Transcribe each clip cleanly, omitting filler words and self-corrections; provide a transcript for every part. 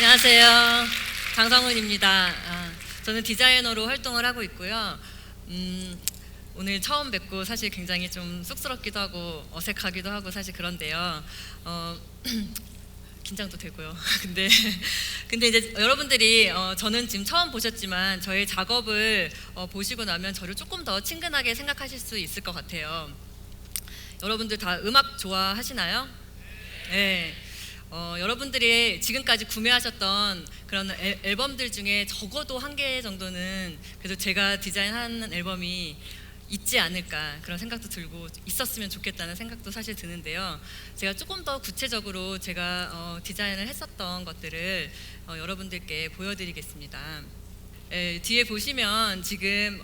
안녕하세요. 강성훈입니다. 저는 디자이너로 활동을 하고 있고요. 오늘 처음 뵙고 사실 굉장히 좀 쑥스럽기도 하고 어색하기도 하고 사실 그런데요. 긴장도 되고요. 근데 이제 여러분들이 저는 지금 처음 보셨지만 저의 작업을 보시고 나면 저를 조금 더 친근하게 생각하실 수 있을 것 같아요. 여러분들 다 음악 좋아하시나요? 네. 여러분들이 지금까지 구매하셨던 그런 앨범들 중에 적어도 한 개 정도는 그래도 제가 디자인한 앨범이 있지 않을까 그런 생각도 들고 있었으면 좋겠다는 생각도 사실 드는데요. 제가 조금 더 구체적으로 제가 디자인을 했었던 것들을 여러분들께 보여드리겠습니다. 뒤에 보시면 지금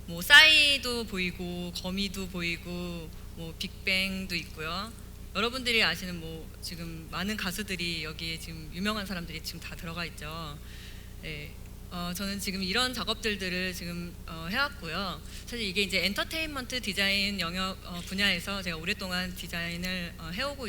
뭐 싸이도 보이고 거미도 보이고 뭐 빅뱅도 있고요. 여러분들이 아시는 뭐 지금 많은 가수들이 여기에 지금 유명한 사람들이 지금 다 들어가 있죠. 저는 지금 이런 작업들을 지금 해왔고요. 사실 이게 이제 엔터테인먼트 디자인 영역 분야에서 제가 오랫동안 디자인을 해오고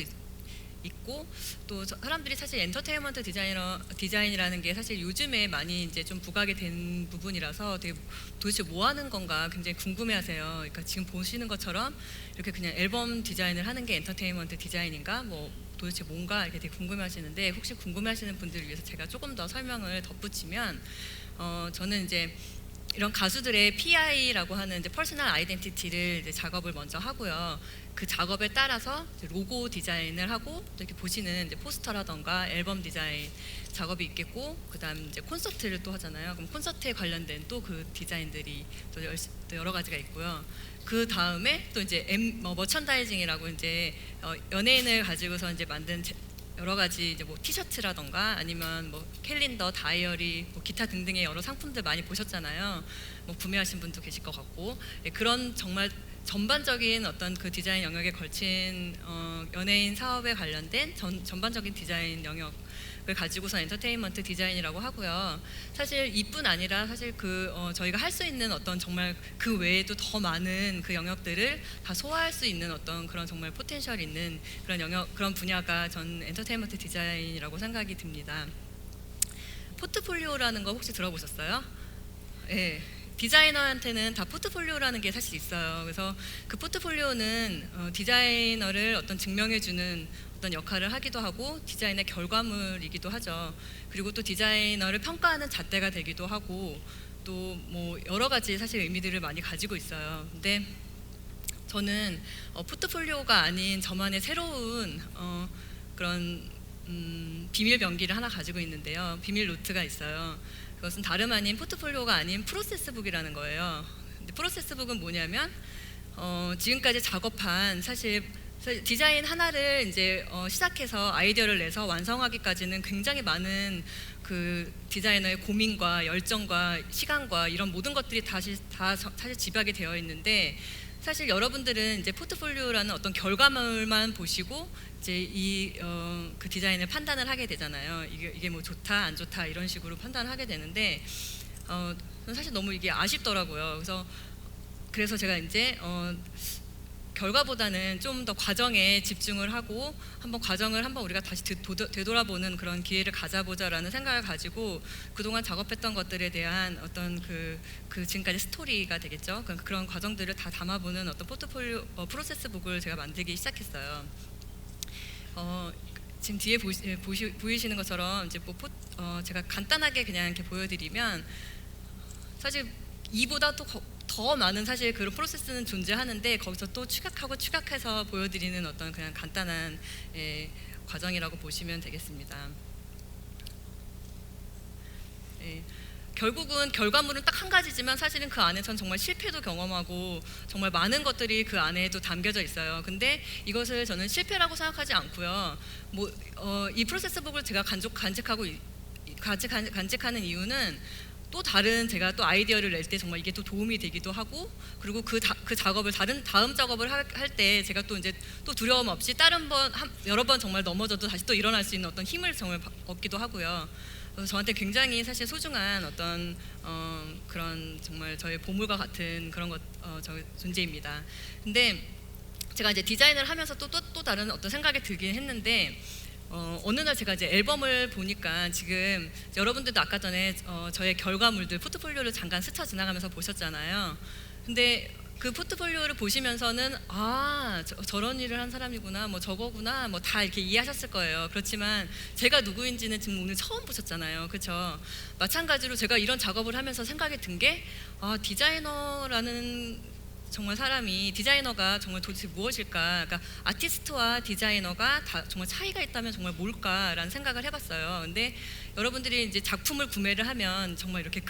있고 또 사람들이 사실 엔터테인먼트 디자인이라는 게 사실 요즘에 많이 이제 좀 부각이 된 부분이라서 되게 도대체 뭐 하는 건가 굉장히 궁금해하세요. 그러니까 지금 보시는 것처럼 이렇게 그냥 앨범 디자인을 하는 게 엔터테인먼트 디자인인가 뭐 도대체 뭔가 이렇게 되게 궁금해하시는데 혹시 궁금해하시는 분들을 위해서 제가 조금 더 설명을 덧붙이면 저는 이제 이런 가수들의 PI라고 하는 이제 퍼스널 아이덴티티를 이제 작업을 먼저 하고요. 그 작업에 따라서 이제 로고 디자인을 하고 또 이렇게 보시는 이제 포스터라던가 앨범 디자인 작업이 있겠고 그다음 이제 콘서트를 또 하잖아요. 그럼 콘서트에 관련된 또 그 디자인들이 또 여러 가지가 있고요. 그 다음에 또 이제 머천다이징이라고 이제 연예인을 가지고서 이제 만든 여러 가지 이제 뭐 티셔츠라던가 아니면 뭐 캘린더, 다이어리, 뭐 기타 등등의 여러 상품들 많이 보셨잖아요. 뭐 구매하신 분도 계실 것 같고 그런 정말 전반적인 어떤 그 디자인 영역에 걸친 연예인 사업에 관련된 전반적인 디자인 영역을 가지고서 엔터테인먼트 디자인이라고 하고요. 사실 이뿐 아니라 사실 그 저희가 할 수 있는 어떤 정말 그 외에도 더 많은 그 영역들을 다 소화할 수 있는 어떤 그런 정말 포텐셜 있는 그런 영역 그런 분야가 전 엔터테인먼트 디자인이라고 생각이 듭니다. 포트폴리오라는 거 혹시 들어보셨어요? 네. 디자이너한테는 다 포트폴리오라는 게 사실 있어요. 그래서 그 포트폴리오는 디자이너를 어떤 증명해주는 어떤 역할을 하기도 하고 디자인의 결과물이기도 하죠. 그리고 또 디자이너를 평가하는 잣대가 되기도 하고 또 뭐 여러 가지 사실 의미들을 많이 가지고 있어요. 근데 저는 포트폴리오가 아닌 저만의 새로운 그런 비밀 병기를 하나 가지고 있는데요. 비밀 노트가 있어요. 그것은 다름 아닌 포트폴리오가 아닌 프로세스북이라는 거예요. 근데 프로세스북은 뭐냐면 지금까지 작업한 사실 디자인 하나를 이제 시작해서 아이디어를 내서 완성하기까지는 굉장히 많은 그 디자이너의 고민과 열정과 시간과 이런 모든 것들이 다 사실 집약이 되어 있는데 사실 여러분들은 이제 포트폴리오라는 어떤 결과물만 보시고 이제 그 디자인을 판단을 하게 되잖아요. 이게 뭐 좋다 안 좋다 이런 식으로 판단을 하게 되는데 저는 사실 너무 이게 아쉽더라고요. 그래서 제가 이제 결과보다는 좀 더 과정에 집중을 하고 과정을 한번 우리가 다시 되돌아보는 그런 기회를 가져보자라는 생각을 가지고 그동안 작업했던 것들에 대한 어떤 그 지금까지 스토리가 되겠죠. 그런 과정들을 다 담아보는 어떤 포트폴리오 프로세스북을 제가 만들기 시작했어요. 지금 뒤에 보이시는 것처럼 이제 제가 간단하게 그냥 이렇게 보여드리면 사실 이보다 더 많은 사실 그런 프로세스는 존재하는데 거기서 또 추각해서 보여드리는 어떤 그냥 간단한 과정이라고 보시면 되겠습니다. 결국은 결과물은 딱 한 가지지만 사실은 그 안에선 정말 실패도 경험하고 정말 많은 것들이 그 안에도 담겨져 있어요. 근데 이것을 저는 실패라고 생각하지 않고요. 이 프로세스북을 제가 간직하는 이유는 또 다른 제가 또 아이디어를 낼 때 정말 이게 또 도움이 되기도 하고 그리고 그 작업을 다음 작업을 할 때 제가 또 이제 또 두려움 없이 여러 번 정말 넘어져도 다시 또 일어날 수 있는 어떤 힘을 정말 얻기도 하고요. 그래서 저한테 굉장히 사실 소중한 어떤 그런 정말 저의 보물과 같은 그런 존재입니다. 근데 제가 이제 디자인을 하면서 또 다른 어떤 생각이 들긴 했는데 어느 날 제가 이제 앨범을 보니까 지금 여러분들도 아까 전에 저의 결과물들 포트폴리오를 잠깐 스쳐 지나가면서 보셨잖아요. 근데 그 포트폴리오를 보시면서는 저런 일을 한 사람이구나, 뭐 저거구나, 뭐 다 이렇게 이해하셨을 거예요. 그렇지만 제가 누구인지는 지금 오늘 처음 보셨잖아요, 그렇죠? 마찬가지로 제가 이런 작업을 하면서 생각이 든 게 디자이너라는 정말 사람이 디자이너가 정말 도대체 무엇일까? 그러니까 아티스트와 디자이너가 정말 차이가 있다면 정말 뭘까라는 생각을 해봤어요. 근데 여러분들이 이제 작품을 구매를 하면 정말 이렇게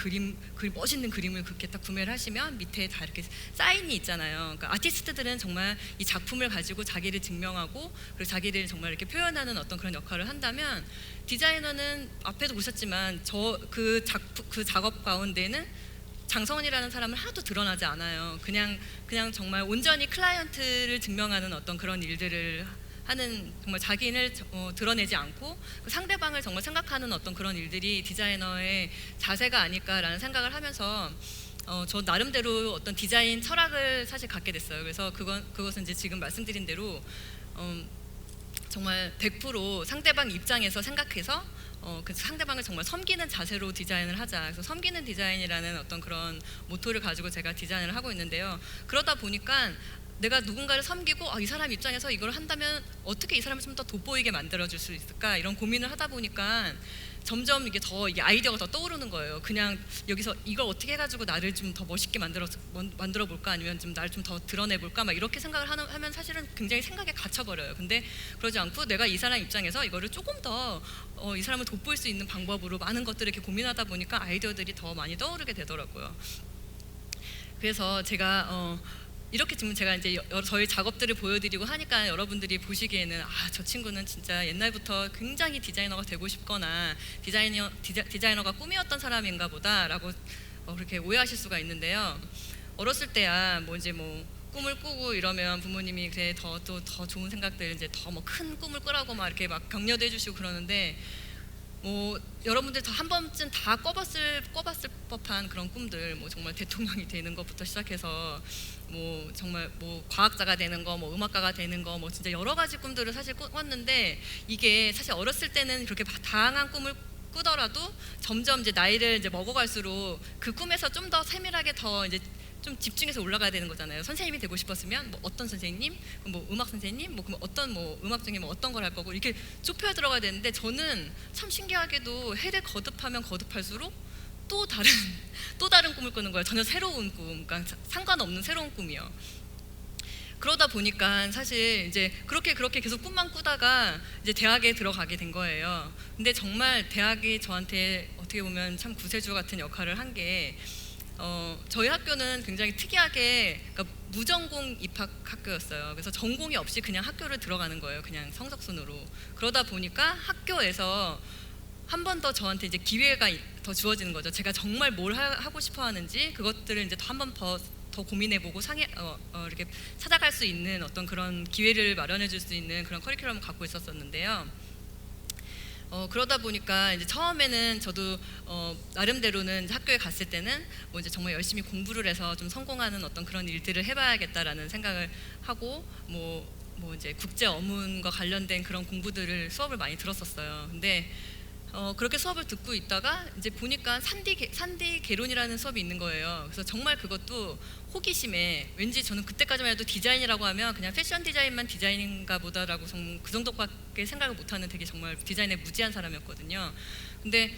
멋있는 그림을 그렇게 딱 구매를 하시면 밑에 다 이렇게 사인이 있잖아요. 그러니까 아티스트들은 정말 이 작품을 가지고 자기를 증명하고 그리고 자기를 정말 이렇게 표현하는 어떤 그런 역할을 한다면 디자이너는 앞에도 보셨지만 그 작업 가운데는 장성원이라는 사람은 하나도 드러나지 않아요. 그냥 정말 온전히 클라이언트를 증명하는 어떤 그런 일들을 하는 정말 자기를 드러내지 않고 상대방을 정말 생각하는 어떤 그런 일들이 디자이너의 자세가 아닐까라는 생각을 하면서 저 나름대로 어떤 디자인 철학을 사실 갖게 됐어요. 그래서 그것은 이제 지금 말씀드린 대로 정말 100% 상대방 입장에서 생각해서 그 상대방을 정말 섬기는 자세로 디자인을 하자. 그래서 섬기는 디자인이라는 어떤 그런 모토를 가지고 제가 디자인을 하고 있는데요. 그러다 보니까 내가 누군가를 섬기고 이 사람 입장에서 이걸 한다면 어떻게 이 사람을 좀 더 돋보이게 만들어줄 수 있을까 이런 고민을 하다 보니까 점점 이게 아이디어가 더 떠오르는 거예요. 그냥 여기서 이걸 어떻게 해가지고 나를 좀 더 멋있게 만들어 볼까 아니면 좀 나를 좀 더 드러내 볼까 막 이렇게 생각을 하면 사실은 굉장히 생각에 갇혀버려요. 근데 그러지 않고 내가 이 사람 입장에서 이거를 조금 더 이 사람을 돋보일 수 있는 방법으로 많은 것들을 이렇게 고민하다 보니까 아이디어들이 더 많이 떠오르게 되더라고요. 그래서 제가 이렇게 지금 제가 이제 저희 작업들을 보여드리고 하니까 여러분들이 보시기에는 저 친구는 진짜 옛날부터 굉장히 디자이너가 되고 싶거나 디자이너가 꿈이었던 사람인가 보다라고 그렇게 오해하실 수가 있는데요. 어렸을 때야 꿈을 꾸고 이러면 부모님이 그래 더 좋은 생각들 이제 더 큰 꿈을 꾸라고 막 이렇게 막 격려도 해주시고 그러는데 여러분들 한 번쯤 다 꿔봤을 법한 그런 꿈들 정말 대통령이 되는 것부터 시작해서 정말 과학자가 되는 거 음악가가 되는 거 진짜 여러 가지 꿈들을 사실 꿨는데 이게 사실 어렸을 때는 그렇게 다양한 꿈을 꾸더라도 점점 이제 나이를 이제 먹어갈수록 그 꿈에서 좀 더 세밀하게 더 이제 좀 집중해서 올라가야 되는 거잖아요. 선생님이 되고 싶었으면 어떤 선생님, 음악 선생님, 그럼 어떤 음악 중에 어떤 걸 할 거고 이렇게 좁혀 들어가야 되는데 저는 참 신기하게도 해를 거듭하면 거듭할수록 또 다른 꿈을 꾸는 거예요. 전혀 새로운 꿈, 그러니까 상관없는 새로운 꿈이요. 그러다 보니까 사실 이제 그렇게 계속 꿈만 꾸다가 이제 대학에 들어가게 된 거예요. 근데 정말 대학이 저한테 어떻게 보면 참 구세주 같은 역할을 한 게 저희 학교는 굉장히 특이하게 그러니까 무전공 입학 학교였어요. 그래서 전공이 없이 그냥 학교를 들어가는 거예요. 그냥 성적 순으로. 그러다 보니까 학교에서 한 번 더 저한테 이제 기회가 더 주어지는 거죠. 제가 정말 뭘 하고 싶어 하는지 그것들을 이제 한 번 더 고민해보고 이렇게 찾아갈 수 있는 어떤 그런 기회를 마련해줄 수 있는 그런 커리큘럼을 갖고 있었었는데요. 그러다 보니까 이제 처음에는 저도 나름대로는 학교에 갔을 때는 이제 정말 열심히 공부를 해서 좀 성공하는 어떤 그런 일들을 해봐야겠다라는 생각을 하고 이제 국제 어문과 관련된 그런 공부들을 수업을 많이 들었었어요. 근데 그렇게 수업을 듣고 있다가 이제 보니까 산디 개론이라는 수업이 있는 거예요. 그래서 정말 그것도 호기심에 왠지 저는 그때까지만 해도 디자인이라고 하면 그냥 패션 디자인만 디자인인가 보다라고 그 정도밖에 생각을 못하는 되게 정말 디자인에 무지한 사람이었거든요. 근데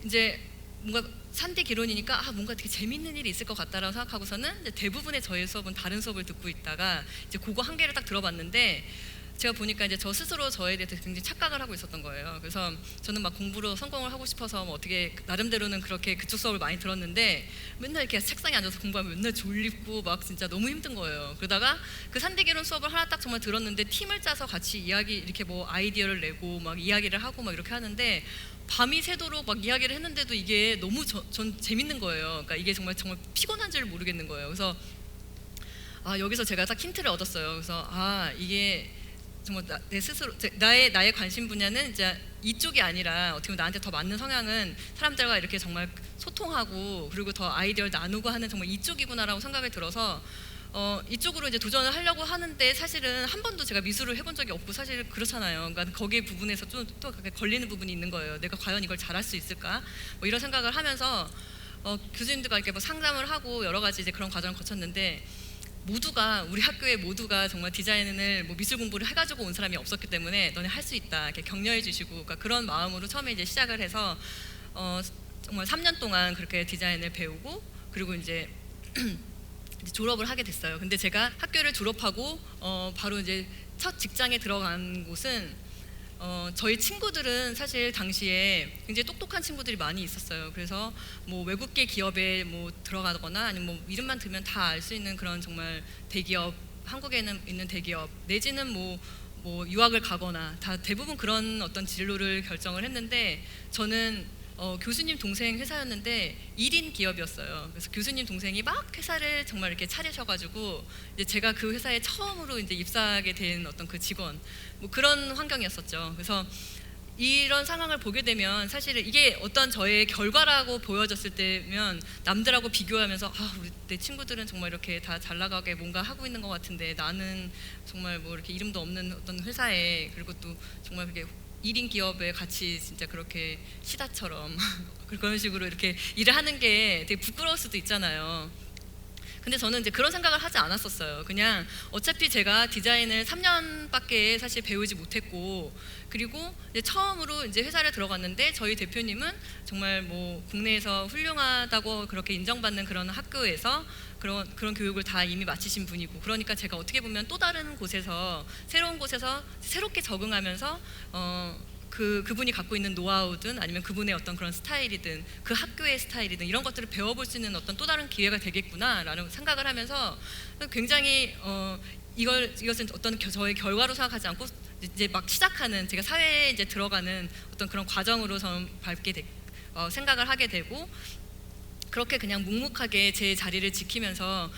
이제 뭔가 산디 개론이니까 뭔가 되게 재밌는 일이 있을 것 같다라고 생각하고서는 이제 대부분의 저희 수업은 다른 수업을 듣고 있다가 이제 그거 한 개를 딱 들어봤는데 제가 보니까 이제 저 스스로 저에 대해서 굉장히 착각을 하고 있었던 거예요. 그래서 저는 막 공부로 성공을 하고 싶어서 어떻게 나름대로는 그렇게 그쪽 수업을 많이 들었는데 맨날 이렇게 책상에 앉아서 공부하면 맨날 졸립고 막 진짜 너무 힘든 거예요. 그러다가 그 산디개론 수업을 하나 딱 정말 들었는데 팀을 짜서 같이 이렇게 아이디어를 내고 막 이야기를 하고 막 이렇게 하는데 밤이 새도록 막 이야기를 했는데도 이게 너무 전 재밌는 거예요. 그러니까 이게 정말 피곤한 줄 모르겠는 거예요. 그래서 여기서 제가 딱 힌트를 얻었어요. 그래서 이게 정말 내 스스로 나의 관심 분야는 이제 이쪽이 아니라 어떻게 보면 나한테 더 맞는 성향은 사람들과 이렇게 정말 소통하고 그리고 더 아이디어를 나누고 하는 정말 이쪽이구나라고 생각이 들어서 이쪽으로 이제 도전을 하려고 하는데 사실은 한 번도 제가 미술을 해본 적이 없고 사실 그렇잖아요. 그러니까 거기에 부분에서 좀 또 걸리는 부분이 있는 거예요. 내가 과연 이걸 잘할 수 있을까? 뭐 이런 생각을 하면서 교수님들과 이렇게 뭐 상담을 하고 여러 가지 이제 그런 과정을 거쳤는데 모두가 우리 학교에 모두가 정말 디자인을 뭐 미술 공부를 해가지고 온 사람이 없었기 때문에 너네 할 수 있다 이렇게 격려해 주시고 그러니까 그런 마음으로 처음에 이제 시작을 해서 정말 3년 동안 그렇게 디자인을 배우고 그리고 이제 졸업을 하게 됐어요. 근데 제가 학교를 졸업하고 바로 이제 첫 직장에 들어간 곳은 저희 친구들은 사실 당시에 굉장히 똑똑한 친구들이 많이 있었어요. 그래서 뭐 외국계 기업에 뭐 들어가거나 아니면 뭐 이름만 들으면 다 알 수 있는 그런 정말 대기업, 한국에는 있는 대기업 내지는 뭐 유학을 가거나 다 대부분 그런 어떤 진로를 결정을 했는데 저는 교수님 동생 회사였는데 1인 기업이었어요. 그래서 교수님 동생이 막 회사를 정말 이렇게 차리셔가지고 이제 제가 그 회사에 처음으로 이제 입사하게 된 어떤 그 직원 뭐 그런 환경이었었죠. 그래서 이런 상황을 보게 되면 사실 이게 어떤 저의 결과라고 보여졌을 때면 남들하고 비교하면서 내 친구들은 정말 이렇게 다 잘 나가게 뭔가 하고 있는 것 같은데 나는 정말 뭐 이렇게 이름도 없는 어떤 회사에 그리고 또 정말 그렇게 1인 기업에 같이 진짜 그렇게 시다처럼 그런 식으로 이렇게 일을 하는 게 되게 부끄러울 수도 있잖아요. 근데 저는 이제 그런 생각을 하지 않았었어요. 그냥 어차피 제가 디자인을 3년밖에 사실 배우지 못했고 그리고 이제 처음으로 이제 회사를 들어갔는데 저희 대표님은 정말 뭐 국내에서 훌륭하다고 그렇게 인정받는 그런 학교에서 그런 교육을 다 이미 마치신 분이고 그러니까 제가 어떻게 보면 또 다른 곳에서 새로운 곳에서 새롭게 적응하면서 그분이 갖고 있는 노하우든 아니면 그분의 어떤 그런 스타일이든 그 학교의 스타일이든 이런 것들을 배워볼 수 있는 어떤 또 다른 기회가 되겠구나라는 생각을 하면서 굉장히 이것은 어떤 저의 결과로 생각하지 않고 이제 막 시작하는 제가 사회에 이제 들어가는 어떤 그런 과정으로 저는 생각을 하게 되고 그렇게 그냥 묵묵하게 제 자리를 지키면서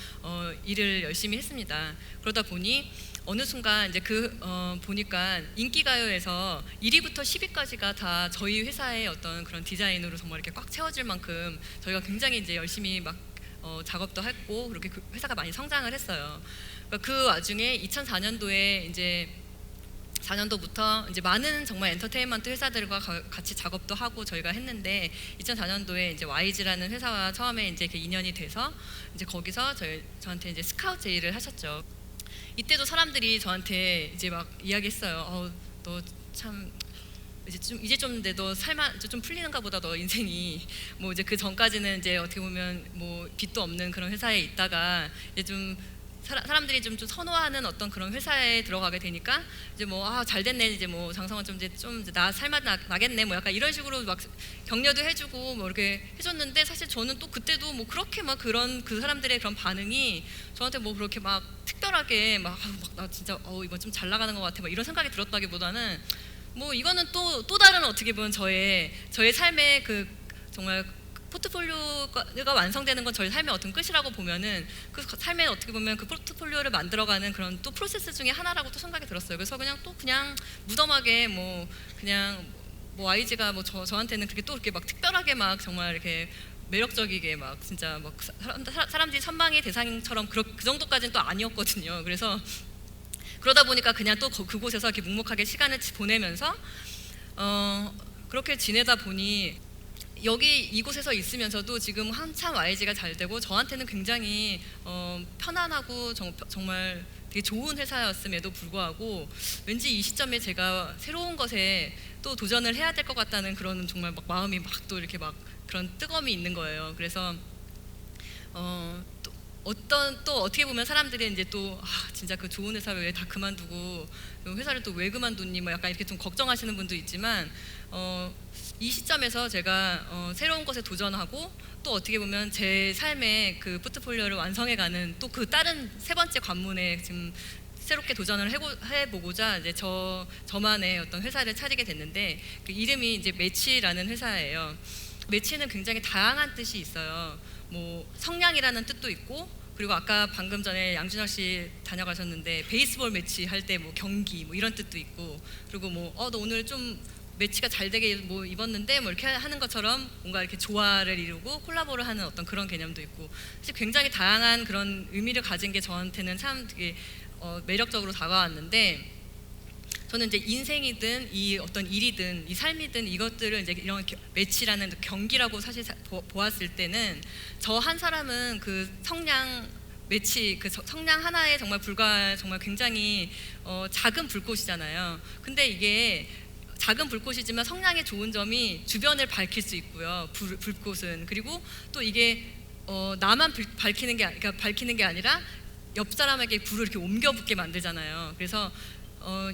일을 열심히 했습니다. 그러다 보니 어느 순간 이제 보니까 인기가요에서 1위부터 10위까지가 다 저희 회사의 어떤 그런 디자인으로 정말 이렇게 꽉 채워질 만큼 저희가 굉장히 이제 열심히 막 작업도 했고 그렇게 회사가 많이 성장을 했어요. 그러니까 그 와중에 2004년도에 이제 4년도부터 이제 많은 정말 엔터테인먼트 회사들과 같이 작업도 하고 저희가 했는데 2004년도에 이제 YG라는 회사와 처음에 이제 인연이 돼서 이제 거기서 저한테 이제 스카우트 제의를 하셨죠. 이때도 사람들이 저한테 이제 막 이야기했어요. 너 참 이제 좀 너 살만 좀 풀리는가 보다 너 인생이 뭐 이제 그 전까지는 이제 어떻게 보면 뭐 빚도 없는 그런 회사에 있다가 이제 좀 사람들이 좀 선호하는 어떤 그런 회사에 들어가게 되니까 이제 뭐 잘 됐네 이제 뭐 장성원 좀 이제 나 살맛 나겠네 뭐 약간 이런 식으로 막 격려도 해주고 뭐 이렇게 해줬는데 사실 저는 또 그때도 뭐 그렇게 막 그런 그 사람들의 그런 반응이 저한테 뭐 그렇게 막 특별하게 막 나 진짜 이번 좀 잘 나가는 것 같아 막 이런 생각이 들었다기보다는 뭐 이거는 또 다른 어떻게 보면 저의 삶의 그 정말 포트폴리오가 완성되는 건 저희 삶의 어떤 끝이라고 보면은 그 삶에 어떻게 보면 그 포트폴리오를 만들어가는 그런 또 프로세스 중에 하나라고 또 생각이 들었어요. 그래서 그냥 무덤하게 그냥 YG가 저한테는 그렇게 또 이렇게 막 특별하게 막 정말 이렇게 매력적이게 막 진짜 막 사람들이 선망의 대상처럼 그 정도까지는 또 아니었거든요. 그래서 그러다 보니까 그냥 또 그곳에서 이렇게 묵묵하게 시간을 보내면서 그렇게 지내다 보니 이곳에서 있으면서도 지금 한참 YG가 잘 되고 저한테는 굉장히 편안하고 정말 되게 좋은 회사였음에도 불구하고 왠지 이 시점에 제가 새로운 것에 또 도전을 해야 될 것 같다는 그런 정말 막 마음이 막 또 이렇게 막 그런 뜨거움이 있는 거예요. 그래서 또 어떻게 보면 사람들이 이제 또 진짜 그 좋은 회사를 왜 다 그만두고 회사를 또 왜 그만뒀니 뭐 약간 이렇게 좀 걱정하시는 분도 있지만 이 시점에서 제가 새로운 것에 도전하고 또 어떻게 보면 제 삶의 그 포트폴리오를 완성해가는 또 그 다른 세 번째 관문에 지금 새롭게 도전을 해보고자 이제 저만의 어떤 회사를 차리게 됐는데 그 이름이 이제 매치라는 회사예요. 매치는 굉장히 다양한 뜻이 있어요. 뭐 성량이라는 뜻도 있고 그리고 아까 방금 전에 양준혁 씨 다녀가셨는데 베이스볼 매치 할 때 뭐 경기 뭐 이런 뜻도 있고 그리고 너 오늘 좀 매치가 잘 되게 뭐 입었는데 뭐 이렇게 하는 것처럼 뭔가 이렇게 조화를 이루고 콜라보를 하는 어떤 그런 개념도 있고, 사실 굉장히 다양한 그런 의미를 가진 게 저한테는 참 되게 매력적으로 다가왔는데, 저는 이제 인생이든 이 어떤 일이든 이 삶이든 이것들을 이제 이런 매치라는 경기라고 사실 보았을 때는 저 한 사람은 그 성냥 매치 그 성냥 하나에 정말 불과할 정말 굉장히 작은 불꽃이잖아요. 근데 이게 작은 불꽃이지만 성냥의 좋은 점이 주변을 밝힐 수 있고요. 불꽃은. 그리고 또 이게 나만 밝히는 게 그러니까 밝히는 게 아니라 옆 사람에게 불을 이렇게 옮겨 붙게 만들잖아요. 그래서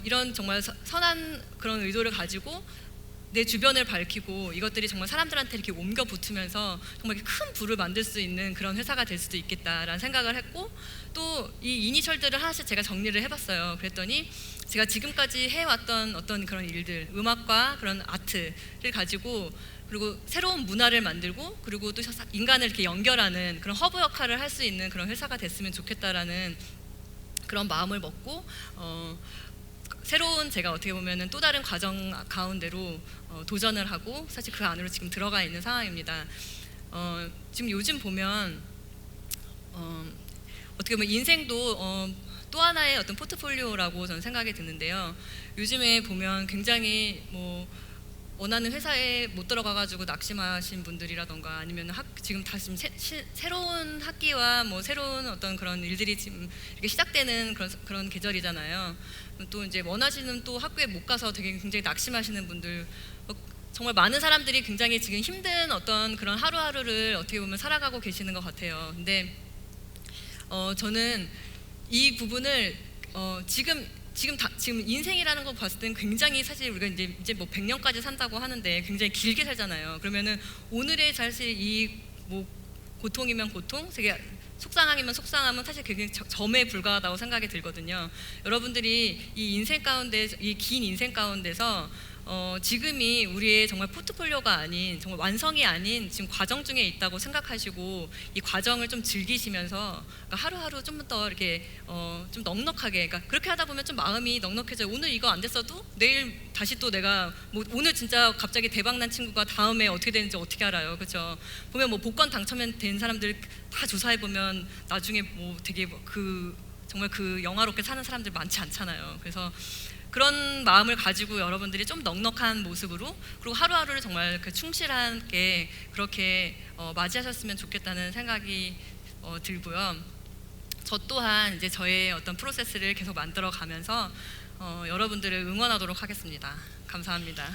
이런 정말 선한 그런 의도를 가지고 내 주변을 밝히고 이것들이 정말 사람들한테 이렇게 옮겨 붙으면서 정말 큰 불을 만들 수 있는 그런 회사가 될 수도 있겠다라는 생각을 했고, 또 이 이니셜들을 하나씩 제가 정리를 해봤어요. 그랬더니 제가 지금까지 해왔던 어떤 그런 일들, 음악과 그런 아트를 가지고, 그리고 새로운 문화를 만들고, 그리고 또 인간을 이렇게 연결하는 그런 허브 역할을 할 수 있는 그런 회사가 됐으면 좋겠다라는 그런 마음을 먹고, 새로운 제가 어떻게 보면은 또 다른 과정 가운데로 도전을 하고 사실 그 안으로 지금 들어가 있는 상황입니다. 지금 요즘 보면 어떻게 보면 인생도 또 하나의 어떤 포트폴리오라고 저는 생각이 드는데요. 요즘에 보면 굉장히 뭐 원하는 회사에 못 들어가가지고 낙심하신 분들이라던가, 아니면 지금 다시 새로운 학기와 뭐 새로운 어떤 그런 일들이 지금 이렇게 시작되는 그런 계절이잖아요. 또 이제 원하시는 또 학교에 못 가서 되게 굉장히 낙심하시는 분들, 정말 많은 사람들이 굉장히 지금 힘든 어떤 그런 하루하루를 어떻게 보면 살아가고 계시는 것 같아요. 근데 저는 이 부분을 지금 인생이라는 거 봤을 때는 굉장히, 사실 우리가 이제 뭐 100년까지 산다고 하는데 굉장히 길게 살잖아요. 그러면은 오늘의 사실 이 뭐 고통이면 고통, 되게 속상함이면 속상함은 사실 굉장히 점에 불과하다고 생각이 들거든요. 여러분들이 이 인생 가운데, 이 긴 인생 가운데서 지금이 우리의 정말 포트폴리오가 아닌, 정말 완성이 아닌 지금 과정 중에 있다고 생각하시고 이 과정을 좀 즐기시면서, 그러니까 하루하루 좀 더 이렇게 좀 넉넉하게, 그러니까 그렇게 하다 보면 좀 마음이 넉넉해져요. 오늘 이거 안 됐어도 내일 다시 또 내가 뭐 오늘 진짜 갑자기 대박난 친구가 다음에 어떻게 되는지 어떻게 알아요, 그렇죠? 보면 뭐 복권 당첨된 사람들 다 조사해 보면 나중에 뭐 되게 정말 그 영화롭게 사는 사람들 많지 않잖아요. 그래서 그런 마음을 가지고 여러분들이 좀 넉넉한 모습으로, 그리고 하루하루를 정말 그 충실하게 그렇게 맞이하셨으면 좋겠다는 생각이 들고요. 저 또한 이제 저의 어떤 프로세스를 계속 만들어 가면서 여러분들을 응원하도록 하겠습니다. 감사합니다.